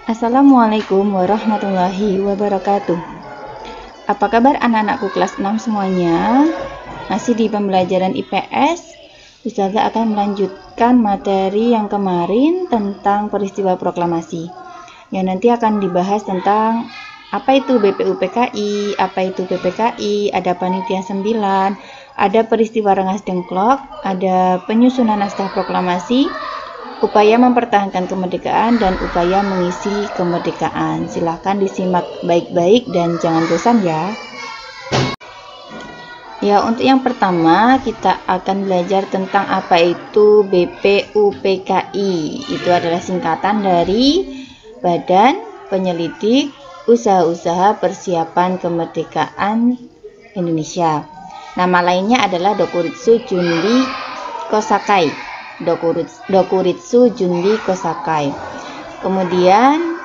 Assalamualaikum warahmatullahi wabarakatuh. Apa kabar anak-anakku kelas 6 semuanya? Masih di pembelajaran IPS. Ustazah akan melanjutkan materi yang kemarin tentang peristiwa proklamasi. Yang nanti akan dibahas tentang apa itu BPUPKI, apa itu PPKI, ada panitia 9, ada peristiwa Rengas Dengklok, ada penyusunan naskah proklamasi, upaya mempertahankan kemerdekaan, dan upaya mengisi kemerdekaan. Silahkan disimak baik-baik dan jangan bosan ya. Ya, untuk yang pertama kita akan belajar tentang apa itu BPUPKI. Itu adalah singkatan dari Badan Penyelidik Usaha-Usaha Persiapan Kemerdekaan Indonesia. Nama lainnya adalah Dokuritsu Junbi Kosakai. Dokuritsu Junbi Kosakai. Kemudian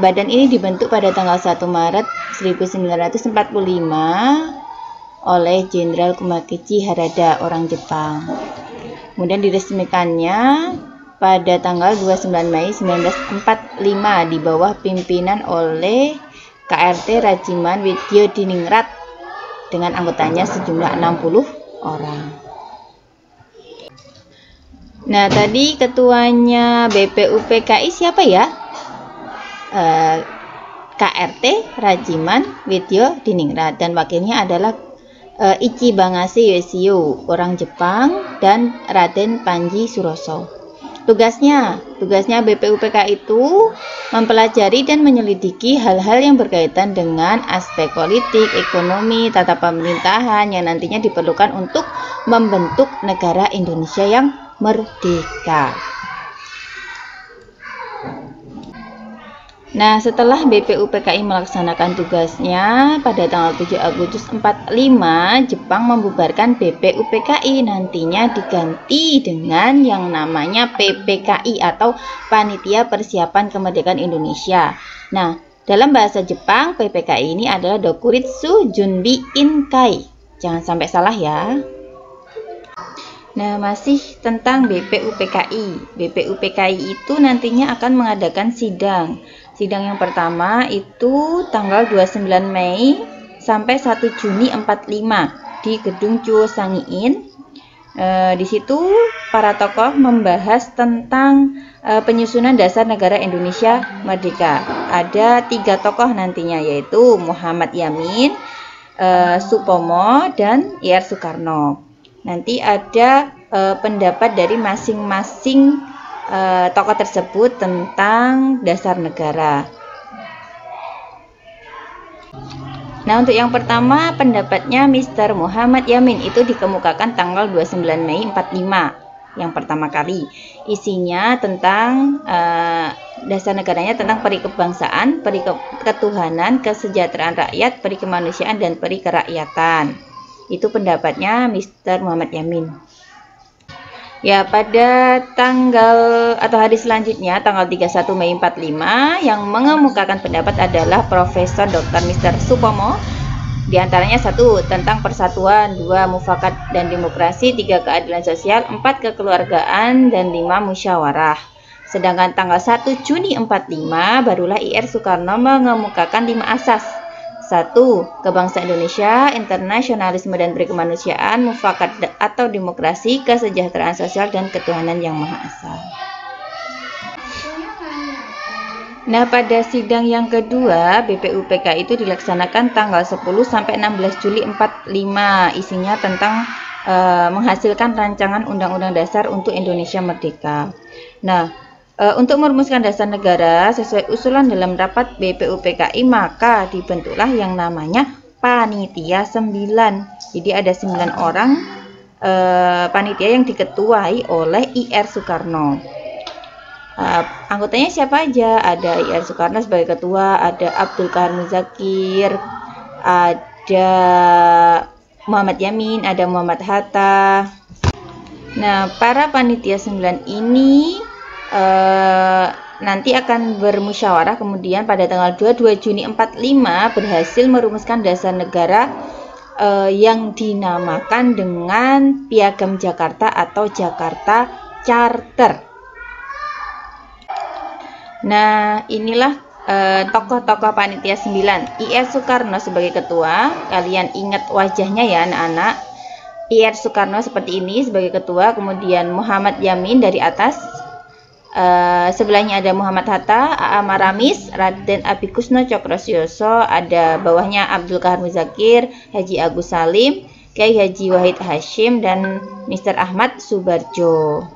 badan ini dibentuk pada tanggal 1 Maret 1945 oleh Jenderal Kumakichi Harada, orang Jepang. Kemudian diresmikannya pada tanggal 29 Mei 1945 di bawah pimpinan oleh KRT Rajiman Widyodiningrat dengan anggotanya sejumlah 60 orang. Nah, tadi ketuanya BPUPKI siapa ya? KRT Rajiman Widyodiningrat, dan wakilnya adalah Ichibangase Yoshio, orang Jepang, dan Raden Panji Suroso. Tugasnya BPUPKI itu mempelajari dan menyelidiki hal-hal yang berkaitan dengan aspek politik, ekonomi, tata pemerintahan yang nantinya diperlukan untuk membentuk negara Indonesia yang merdeka. Nah, setelah BPUPKI melaksanakan tugasnya pada tanggal 7 Agustus 45, Jepang membubarkan BPUPKI, nantinya diganti dengan yang namanya PPKI atau Panitia Persiapan Kemerdekaan Indonesia. Nah, dalam bahasa Jepang, PPKI ini adalah Dokuritsu Junbi Inkai. Jangan sampai salah ya. Nah, masih tentang BPUPKI. BPUPKI itu nantinya akan mengadakan sidang. Sidang yang pertama itu tanggal 29 Mei sampai 1 Juni 45 di Gedung Chuo Sangiin. Di situ para tokoh membahas tentang penyusunan dasar negara Indonesia Merdeka. Ada 3 tokoh nantinya, yaitu Muhammad Yamin, Supomo, dan Ir Soekarno. Nanti ada pendapat dari masing-masing tokoh tersebut tentang dasar negara. Nah, untuk yang pertama pendapatnya Mr. Muhammad Yamin itu dikemukakan tanggal 29 Mei 45 yang pertama kali. Isinya tentang dasar negaranya tentang peri kebangsaan, peri ketuhanan, kesejahteraan rakyat, peri kemanusiaan, dan peri kerakyatan. Itu pendapatnya Mr. Muhammad Yamin. Ya, pada tanggal atau hari selanjutnya tanggal 31 Mei 45 yang mengemukakan pendapat adalah Profesor Dr. Mr. Supomo. Di antaranya 1 tentang persatuan, 2 mufakat dan demokrasi, 3 keadilan sosial, 4 kekeluargaan, dan 5 musyawarah. Sedangkan tanggal 1 Juni 45 barulah Ir Soekarno mengemukakan 5 asas. 1. Kebangsaan Indonesia, internasionalisme dan berkemanusiaan, mufakat atau demokrasi, kesejahteraan sosial, dan ketuhanan yang Maha Esa. Nah, pada sidang yang kedua, BPUPKI itu dilaksanakan tanggal 10 sampai 16 Juli 45. Isinya tentang menghasilkan rancangan Undang-Undang Dasar untuk Indonesia Merdeka. Nah, untuk merumuskan dasar negara sesuai usulan dalam rapat BPUPKI, maka dibentuklah yang namanya Panitia 9. Jadi ada 9 orang panitia yang diketuai oleh Ir Soekarno. Anggotanya siapa aja? Ada Ir Soekarno sebagai ketua, ada Abdul Kahar Muzakir, ada Muhammad Yamin, ada Muhammad Hatta. Nah, para panitia 9 ini nanti akan bermusyawarah, kemudian pada tanggal 22 Juni 45 berhasil merumuskan dasar negara yang dinamakan dengan Piagam Jakarta atau Jakarta Charter. Nah, inilah tokoh-tokoh panitia 9. IR Soekarno sebagai ketua. Kalian ingat wajahnya ya anak-anak. IR Soekarno seperti ini sebagai ketua. Kemudian Muhammad Yamin dari atas. Sebelahnya ada Muhammad Hatta, A.A. Maramis, Raden Abikusno Cokrosyoso. Ada bawahnya Abdul Kahar Muzakir, Haji Agus Salim, Kiai Haji Wahid Hashim, dan Mr. Ahmad Subarjo.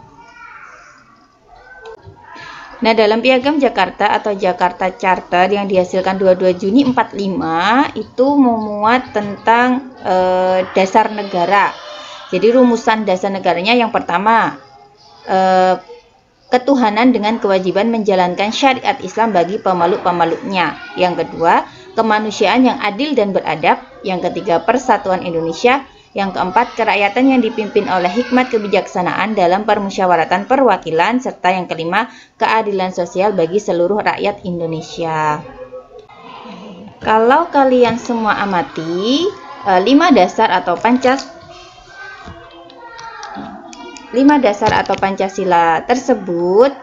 Nah, dalam Piagam Jakarta atau Jakarta Charter yang dihasilkan 22 Juni 45 itu memuat tentang dasar negara. Jadi rumusan dasar negaranya yang pertama, ketuhanan dengan kewajiban menjalankan syariat Islam bagi pemeluk-pemeluknya. Yang kedua, kemanusiaan yang adil dan beradab. Yang ketiga, persatuan Indonesia. Yang keempat, kerakyatan yang dipimpin oleh hikmat kebijaksanaan dalam permusyawaratan perwakilan. Serta yang kelima, keadilan sosial bagi seluruh rakyat Indonesia. Kalau kalian semua amati, 5 dasar atau Pancasila tersebut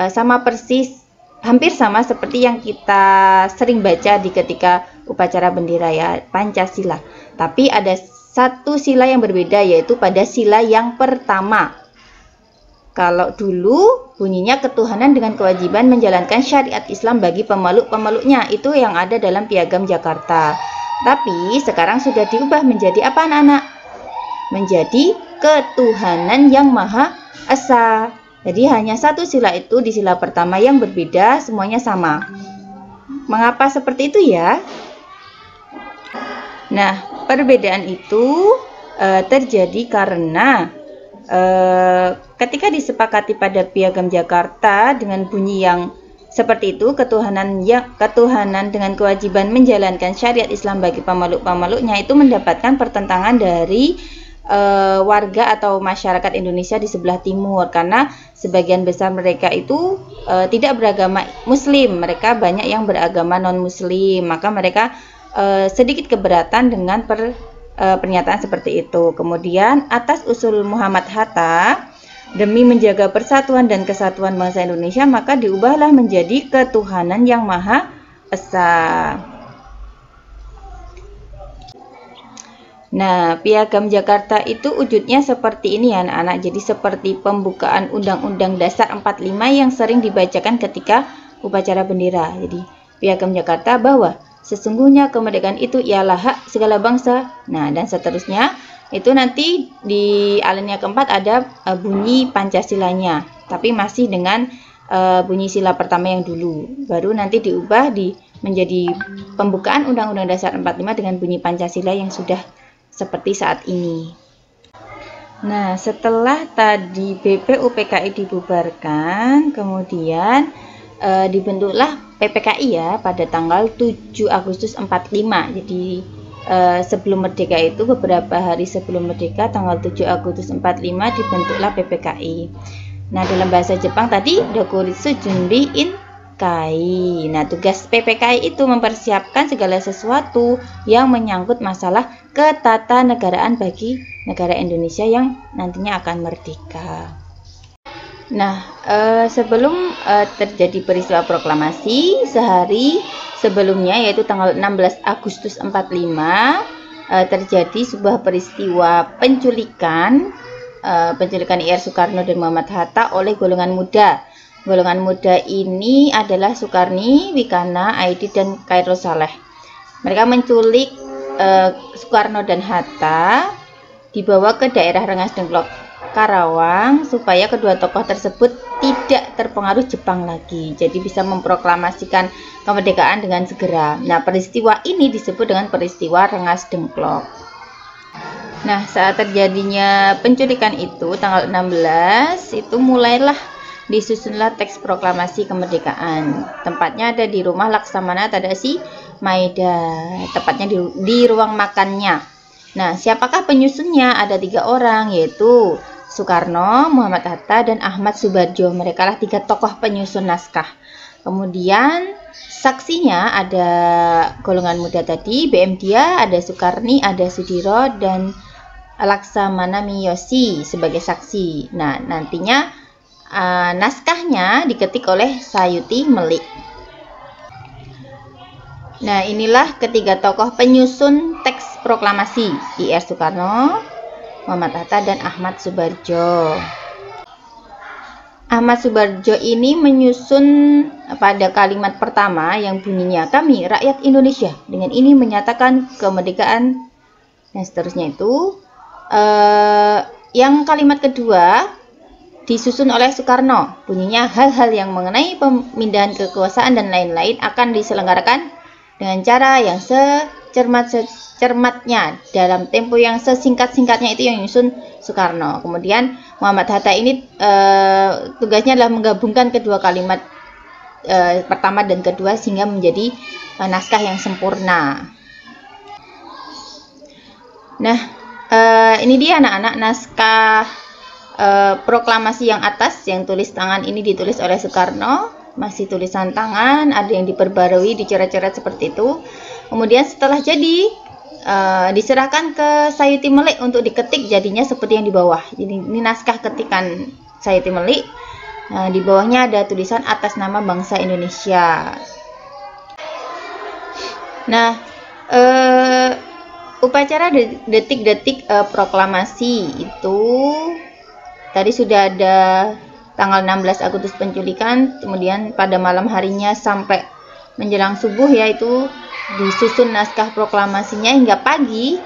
sama persis, hampir sama seperti yang kita sering baca di ketika upacara bendera ya, Pancasila. Tapi ada satu sila yang berbeda, yaitu pada sila yang pertama. Kalau dulu bunyinya ketuhanan dengan kewajiban menjalankan syariat Islam bagi pemeluk-pemeluknya, itu yang ada dalam Piagam Jakarta. Tapi sekarang sudah diubah menjadi apa anak-anak? Menjadi ketuhanan yang Maha Esa. Jadi hanya satu sila itu di sila pertama yang berbeda, semuanya sama. Mengapa seperti itu ya? Nah, perbedaan itu terjadi karena ketika disepakati pada Piagam Jakarta dengan bunyi yang seperti itu, ketuhanan dengan kewajiban menjalankan syariat Islam bagi pemeluk-pemeluknya, itu mendapatkan pertentangan dari warga atau masyarakat Indonesia di sebelah timur, karena sebagian besar mereka itu tidak beragama Muslim, mereka banyak yang beragama non-Muslim, maka mereka sedikit keberatan dengan pernyataan seperti itu. Kemudian atas usul Muhammad Hatta, demi menjaga persatuan dan kesatuan bangsa Indonesia, maka diubahlah menjadi ketuhanan yang Maha Esa. Nah, Piagam Jakarta itu wujudnya seperti ini ya anak-anak. Jadi seperti pembukaan Undang-Undang Dasar 45 yang sering dibacakan ketika upacara bendera. Jadi Piagam Jakarta bahwa sesungguhnya kemerdekaan itu ialah hak segala bangsa. Nah, dan seterusnya. Itu nanti di alinea keempat ada bunyi Pancasilanya. Tapi masih dengan bunyi sila pertama yang dulu. Baru nanti diubah menjadi pembukaan Undang-Undang Dasar 45 dengan bunyi Pancasila yang sudah seperti saat ini. Nah, setelah tadi BPUPKI dibubarkan, kemudian dibentuklah PPKI ya pada tanggal 7 Agustus 45. Jadi sebelum merdeka itu, beberapa hari sebelum merdeka, tanggal 7 Agustus 45 dibentuklah PPKI. Nah, dalam bahasa Jepang tadi Dokuritsu Junbi In Kai. Nah, tugas PPKI itu mempersiapkan segala sesuatu yang menyangkut masalah ketatanegaraan bagi negara Indonesia yang nantinya akan merdeka. Nah, sebelum terjadi peristiwa proklamasi, sehari sebelumnya yaitu tanggal 16 Agustus 45 terjadi sebuah peristiwa penculikan IR Soekarno dan Muhammad Hatta oleh golongan muda. Golongan muda ini adalah Sukarni, Wikana, Aidi, dan Khairul Saleh. Mereka menculik Soekarno dan Hatta, dibawa ke daerah Rengas Dengklok, Karawang, supaya kedua tokoh tersebut tidak terpengaruh Jepang lagi. Jadi bisa memproklamasikan kemerdekaan dengan segera. Nah, peristiwa ini disebut dengan peristiwa Rengas Dengklok. Nah, saat terjadinya penculikan itu, tanggal 16, itu mulailah disusunlah teks proklamasi kemerdekaan. Tempatnya ada di rumah Laksamana Tadashi Maeda, tepatnya di ruang makannya. Nah, siapakah penyusunnya? Ada 3 orang, yaitu Soekarno, Muhammad Hatta, dan Ahmad Subarjo. Mereka lah 3 tokoh penyusun naskah. Kemudian saksinya ada golongan muda tadi, BM Dia, ada Sukarni, ada Sudiro, dan Laksamana Miyoshi sebagai saksi. Nah, nantinya naskahnya diketik oleh Sayuti Melik. Nah, inilah ketiga tokoh penyusun teks proklamasi, I.R. Soekarno, Muhammad Hatta, dan Ahmad Subarjo. Ahmad Subarjo ini menyusun pada kalimat pertama yang bunyinya, "Kami rakyat Indonesia dengan ini menyatakan kemerdekaan," dan seterusnya itu. Yang kalimat kedua disusun oleh Soekarno, bunyinya, "Hal-hal yang mengenai pemindahan kekuasaan dan lain-lain akan diselenggarakan dengan cara yang secermat-cermatnya dalam tempo yang sesingkat-singkatnya." Itu yang nyusun Soekarno. Kemudian Muhammad Hatta ini tugasnya adalah menggabungkan kedua kalimat pertama dan kedua sehingga menjadi naskah yang sempurna. Nah, ini dia anak-anak naskah proklamasi yang atas, yang tulis tangan ini ditulis oleh Soekarno, masih tulisan tangan, ada yang diperbarui, dicoret-coret seperti itu. Kemudian setelah jadi, diserahkan ke Sayuti Melik untuk diketik, jadinya seperti yang di bawah. Jadi ini naskah ketikan Sayuti Melik. Di bawahnya ada tulisan atas nama bangsa Indonesia. Nah, upacara detik-detik proklamasi itu tadi sudah ada tanggal 16 Agustus penculikan, kemudian pada malam harinya sampai menjelang subuh, yaitu disusun naskah proklamasinya hingga pagi.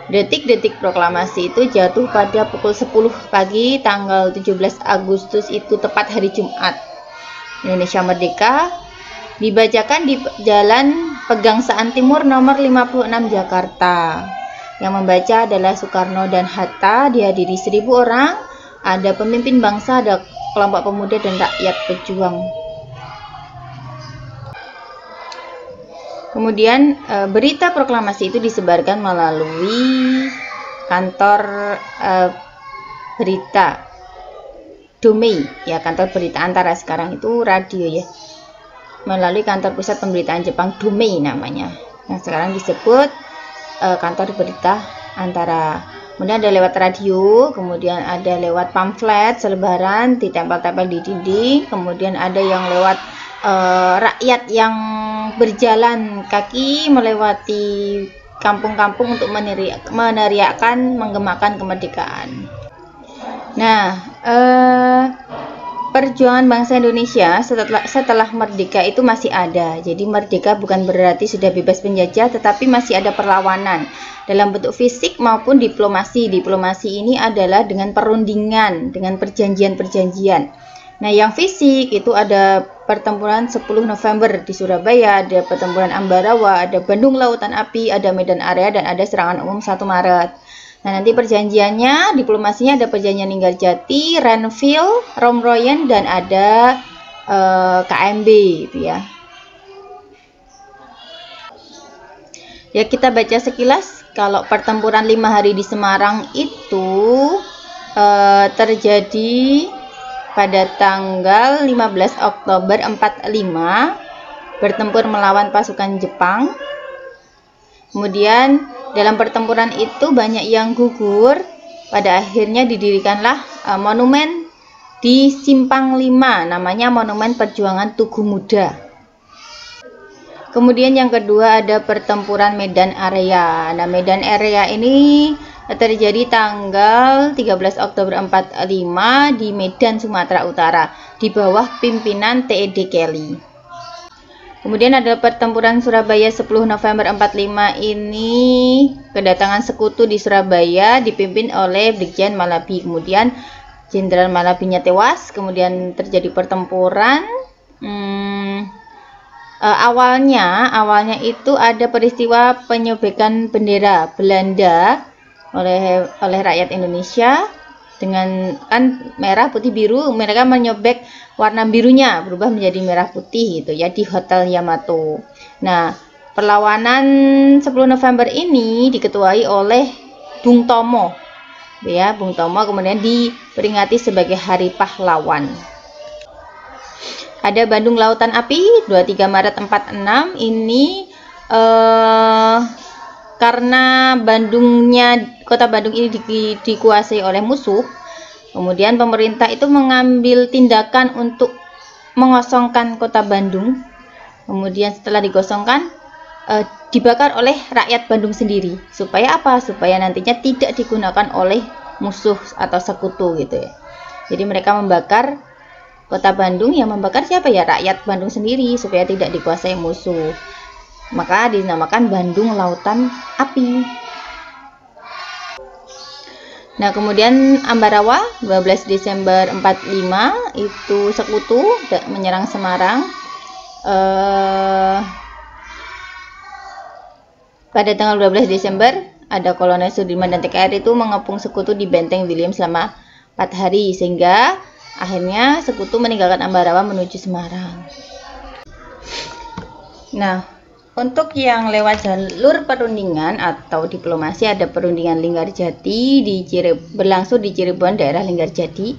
Detik-detik proklamasi itu jatuh pada pukul 10 pagi tanggal 17 Agustus itu tepat hari Jumat. Indonesia Merdeka dibacakan di Jalan Pegangsaan Timur nomor 56 Jakarta. Yang membaca adalah Soekarno dan Hatta, dihadiri 1000 orang. Ada pemimpin bangsa, ada kelompok pemuda dan rakyat pejuang. Kemudian berita proklamasi itu disebarkan melalui kantor berita Dumai, ya, kantor berita antara, sekarang itu radio ya, melalui kantor pusat pemberitaan Jepang Dumai namanya, yang sekarang disebut kantor berita antara. Kemudian ada lewat radio, kemudian ada lewat pamflet selebaran ditempel-tempel di dinding, kemudian ada yang lewat rakyat yang berjalan kaki melewati kampung-kampung untuk meneriakkan, menggemakan kemerdekaan. Nah, perjuangan bangsa Indonesia setelah merdeka itu masih ada. Jadi merdeka bukan berarti sudah bebas penjajah, tetapi masih ada perlawanan dalam bentuk fisik maupun diplomasi. Diplomasi ini adalah dengan perundingan, dengan perjanjian-perjanjian. Nah, yang fisik itu ada pertempuran 10 November di Surabaya, ada pertempuran Ambarawa, ada Bandung Lautan Api, ada Medan Area, dan ada serangan umum 1 Maret. Nah, nanti perjanjiannya, diplomasinya ada perjanjian Linggarjati, Renville, Romroyen, dan ada KMB gitu ya. Ya, kita baca sekilas. Kalau pertempuran 5 hari di Semarang itu terjadi pada tanggal 15 Oktober 45, bertempur melawan pasukan Jepang. Kemudian dalam pertempuran itu banyak yang gugur. Pada akhirnya didirikanlah monumen di Simpang 5, namanya Monumen Perjuangan Tugu Muda. Kemudian yang kedua ada pertempuran Medan Area. Nah, Medan Area ini terjadi tanggal 13 Oktober 45 di Medan, Sumatera Utara, di bawah pimpinan T.E.D. Kelly. Kemudian ada pertempuran Surabaya 10 November 45, ini kedatangan sekutu di Surabaya dipimpin oleh Brigjen Malabi. Kemudian Jenderal Malabinya tewas. Kemudian terjadi pertempuran. Awalnya itu ada peristiwa penyobekan bendera Belanda oleh rakyat Indonesia dengan kan merah putih biru, mereka menyobek warna birunya berubah menjadi merah putih gitu ya di Hotel Yamato. Nah, perlawanan 10 November ini diketuai oleh Bung Tomo ya, Bung Tomo, kemudian diperingati sebagai Hari Pahlawan. Ada Bandung Lautan Api 23 Maret 46, ini karena kota Bandung ini dikuasai oleh musuh, Kemudian pemerintah itu mengambil tindakan untuk mengosongkan kota Bandung. Kemudian setelah digosongkan, dibakar oleh rakyat Bandung sendiri. Supaya apa? Supaya nantinya tidak digunakan oleh musuh atau sekutu gitu ya. Jadi mereka membakar kota Bandung, yang membakar siapa ya? Rakyat Bandung sendiri, supaya tidak dikuasai musuh. Maka dinamakan Bandung Lautan Api. Nah, kemudian Ambarawa 12 Desember 45 itu sekutu menyerang Semarang. Pada tanggal 12 Desember ada Kolonel Sudirman dan TKR itu mengepung sekutu di Benteng William selama 4 hari, sehingga akhirnya sekutu meninggalkan Ambarawa menuju Semarang. Nah, untuk yang lewat jalur perundingan atau diplomasi, ada perundingan Linggarjati berlangsung di Cirebon, daerah Linggarjati.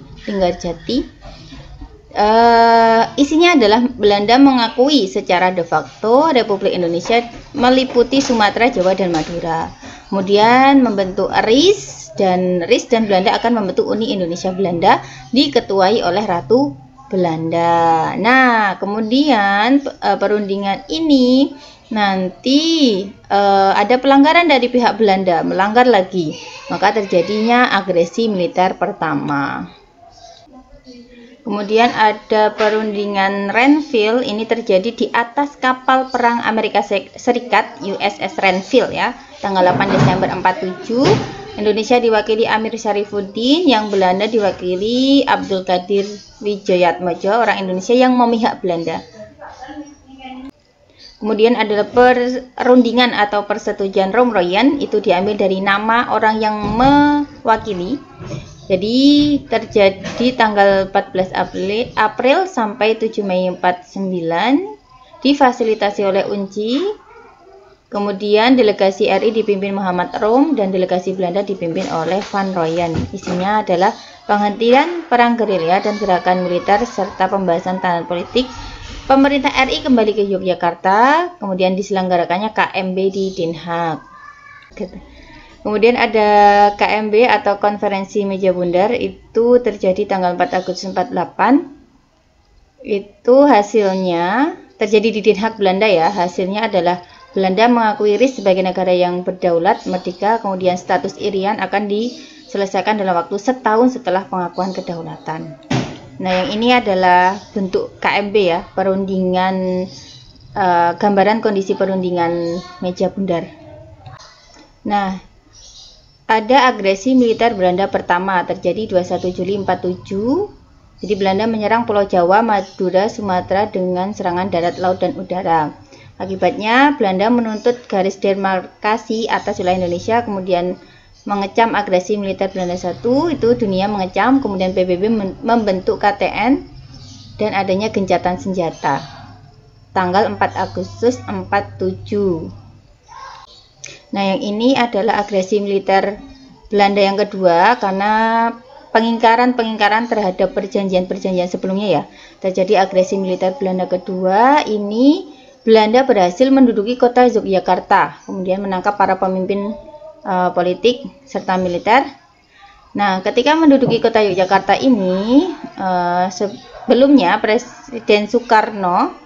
Isinya adalah Belanda mengakui secara de facto Republik Indonesia meliputi Sumatera, Jawa, dan Madura. Kemudian membentuk RIS dan Belanda akan membentuk Uni Indonesia Belanda diketuai oleh Ratu Belanda. Nah, kemudian perundingan ini nanti ada pelanggaran dari pihak Belanda, melanggar lagi, maka terjadinya agresi militer pertama. Kemudian ada perundingan Renville, ini terjadi di atas kapal perang Amerika Serikat USS Renville ya, tanggal 8 Desember 47. Indonesia diwakili Amir Syarifuddin, yang Belanda diwakili Abdul Qadir Wijayatmojo, orang Indonesia yang memihak Belanda. Kemudian adalah perundingan atau persetujuan Romroyen, itu diambil dari nama orang yang mewakili. Jadi terjadi tanggal 14 April sampai 7 Mei 49, difasilitasi oleh UNCI. Kemudian delegasi RI dipimpin Muhammad Rom dan delegasi Belanda dipimpin oleh Van Rooyen. Isinya adalah penghentian perang gerilya dan gerakan militer serta pembahasan tahanan politik. Pemerintah RI kembali ke Yogyakarta, kemudian diselenggarakannya KMB di Den Haag. Kemudian ada KMB atau Konferensi Meja Bundar, itu terjadi tanggal 4 Agustus 48. Itu hasilnya terjadi di Den Haag, Belanda ya. Hasilnya adalah Belanda mengakui RIS sebagai negara yang berdaulat, merdeka, kemudian status Irian akan diselesaikan dalam waktu setahun setelah pengakuan kedaulatan. Nah, yang ini adalah bentuk KMB ya, perundingan, gambaran kondisi perundingan Meja Bundar. Nah, ada agresi militer Belanda pertama terjadi 21 Juli 47. Jadi Belanda menyerang Pulau Jawa, Madura, Sumatera dengan serangan darat, laut, dan udara. Akibatnya Belanda menuntut garis demarkasi atas wilayah Indonesia, kemudian mengecam agresi militer Belanda 1, itu dunia mengecam, kemudian PBB membentuk KTN dan adanya gencatan senjata tanggal 4 Agustus 47. Nah, yang ini adalah agresi militer Belanda yang kedua, karena pengingkaran terhadap perjanjian sebelumnya ya. Terjadi agresi militer Belanda kedua, ini Belanda berhasil menduduki kota Yogyakarta, kemudian menangkap para pemimpin politik serta militer. Nah, ketika menduduki kota Yogyakarta ini, sebelumnya Presiden Soekarno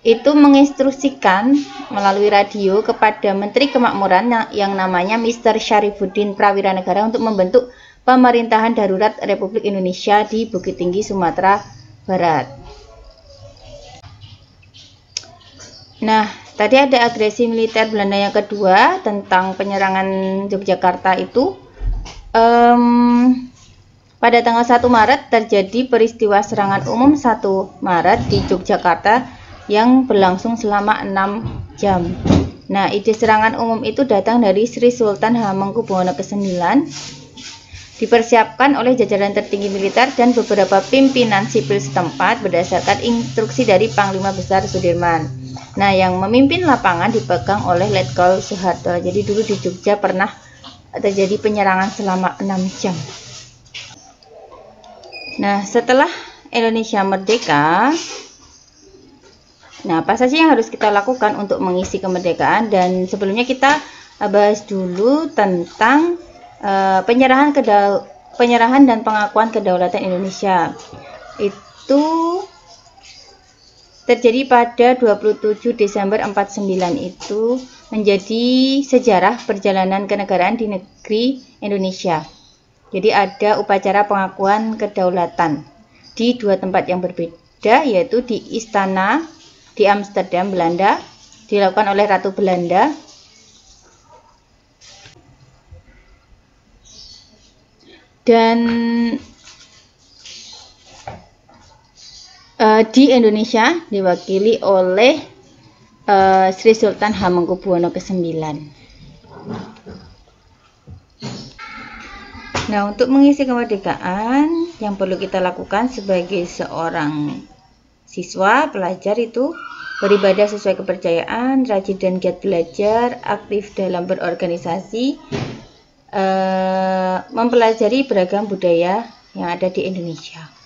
itu menginstruksikan melalui radio kepada Menteri Kemakmuran yang namanya Mr. Syarifuddin Prawiranegara untuk membentuk pemerintahan darurat Republik Indonesia di Bukit Tinggi, Sumatera Barat. Nah, tadi ada agresi militer Belanda yang kedua tentang penyerangan Yogyakarta itu. Pada tanggal 1 Maret terjadi peristiwa serangan umum 1 Maret di Yogyakarta yang berlangsung selama 6 jam. Nah, ide serangan umum itu datang dari Sri Sultan Hamengkubuwono ke-9, dipersiapkan oleh jajaran tertinggi militer dan beberapa pimpinan sipil setempat berdasarkan instruksi dari Panglima Besar Sudirman. Nah, yang memimpin lapangan dipegang oleh Letkol Soeharto. Jadi dulu di Jogja pernah terjadi penyerangan selama 6 jam. Nah, setelah Indonesia merdeka, nah apa saja yang harus kita lakukan untuk mengisi kemerdekaan? Dan sebelumnya kita bahas dulu tentang penyerahan penyerahan dan pengakuan kedaulatan Indonesia. Itu terjadi pada 27 Desember 49. Itu menjadi sejarah perjalanan kenegaraan di negeri Indonesia. Jadi ada upacara pengakuan kedaulatan di dua tempat yang berbeda, yaitu di Istana di Amsterdam, Belanda, dilakukan oleh Ratu Belanda. Dan di Indonesia diwakili oleh Sri Sultan Hamengkubuwono ke-9. Nah, untuk mengisi kemerdekaan yang perlu kita lakukan sebagai seorang siswa, pelajar itu beribadah sesuai kepercayaan, rajin dan giat belajar, aktif dalam berorganisasi, mempelajari beragam budaya yang ada di Indonesia.